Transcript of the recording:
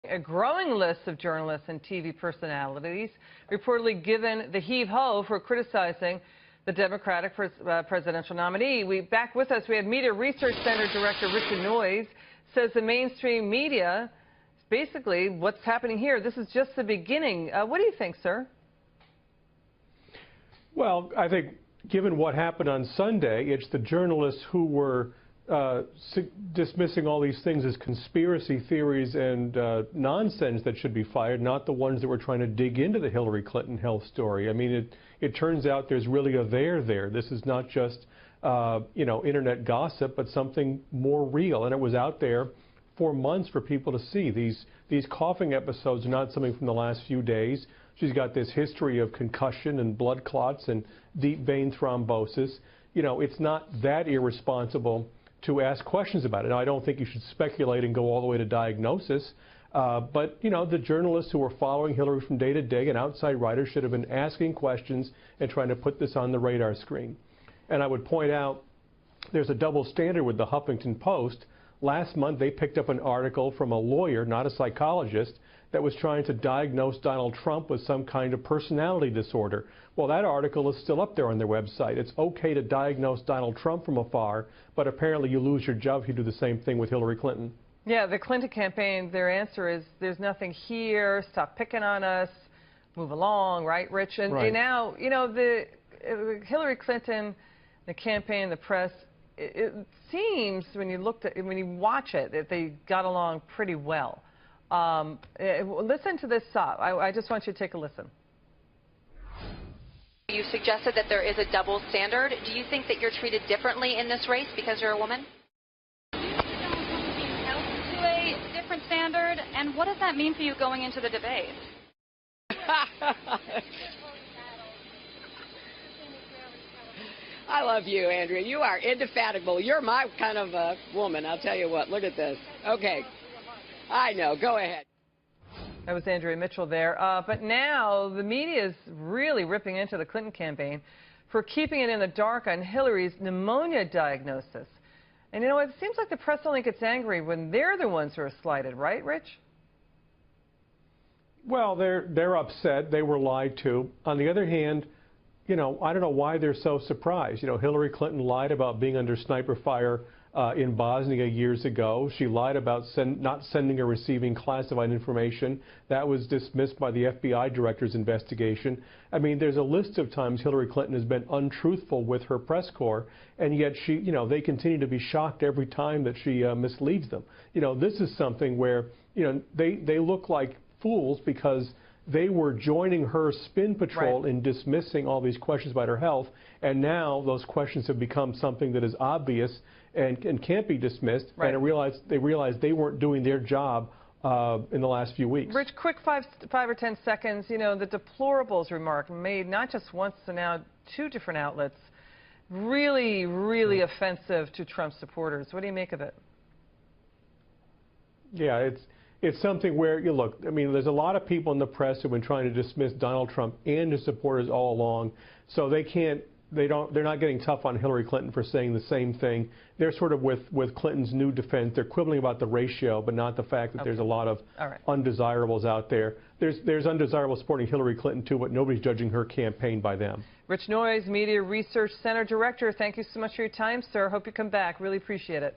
A growing list of journalists and TV personalities reportedly given the heave-ho for criticizing the Democratic presidential nominee. Back with us, we have Media Research Center Director Richard Noyes says the mainstream media is basically what's happening here. This is just the beginning. What do you think, sir? Well, I think given what happened on Sunday, it's the journalists who were dismissing all these things as conspiracy theories and nonsense that should be fired, not the ones that were trying to dig into the Hillary Clinton health story. I mean, it turns out there's really a there there. This is not just, internet gossip, but something more real. And it was out there for months for people to see. These coughing episodes are not something from the last few days. She's got this history of concussion and blood clots and deep vein thrombosis. You know, it's not that irresponsible to ask questions about it. Now, I don't think you should speculate and go all the way to diagnosis, but, the journalists who were following Hillary from day to day and outside writers should have been asking questions and trying to put this on the radar screen. And I would point out there's a double standard with the Huffington Post. Last month, they picked up an article from a lawyer, not a psychologist, that was trying to diagnose Donald Trump with some kind of personality disorder. Well, that article is still up there on their website. It's okay to diagnose Donald Trump from afar, but apparently you lose your job if you do the same thing with Hillary Clinton. Yeah, the Clinton campaign, their answer is there's nothing here, stop picking on us, move along, right, Rich? And right. Now, the Hillary Clinton, the campaign, the press, it seems when you watch it, that they got along pretty well. Listen to this stop. I just want you to take a listen. You suggested that there is a double standard. Do you think that you're treated differently in this race because you're a woman? To a different standard, and what does that mean for you going into the debate? I love you, Andrea. You are indefatigable. You're my kind of woman. I'll tell you what. Look at this. Okay. I know. Go ahead. That was Andrea Mitchell there. But now the media is really ripping into the Clinton campaign for keeping it in the dark on Hillary's pneumonia diagnosis. And, it seems like the press only gets angry when they're the ones who are slighted, right, Rich? Well, they're upset. They were lied to. On the other hand, I don't know why they're so surprised. Hillary Clinton lied about being under sniper fire in Bosnia years ago. She lied about not sending or receiving classified information. That was dismissed by the FBI director's investigation. I mean, there's a list of times Hillary Clinton has been untruthful with her press corps, and yet they continue to be shocked every time that she misleads them. This is something where, they look like fools because they were joining her spin patrol right. in dismissing all these questions about her health, and now those questions have become something that is obvious and can't be dismissed, right. And they realized they weren't doing their job in the last few weeks. Rich, quick 5 or 10 seconds, the deplorables remark made not just once, but now 2 different outlets, really, really offensive to Trump supporters. What do you make of it? Yeah, it's something where, look, I mean, there's a lot of people in the press who've been trying to dismiss Donald Trump and his supporters all along, so they're not getting tough on Hillary Clinton for saying the same thing. They're sort of with Clinton's new defense. They're quibbling about the ratio, but not the fact that there's a lot of undesirables out there. There's undesirables supporting Hillary Clinton too, but nobody's judging her campaign by them. Rich Noyes, Media Research Center Director, thank you so much for your time, sir. Hope you come back. Really appreciate it.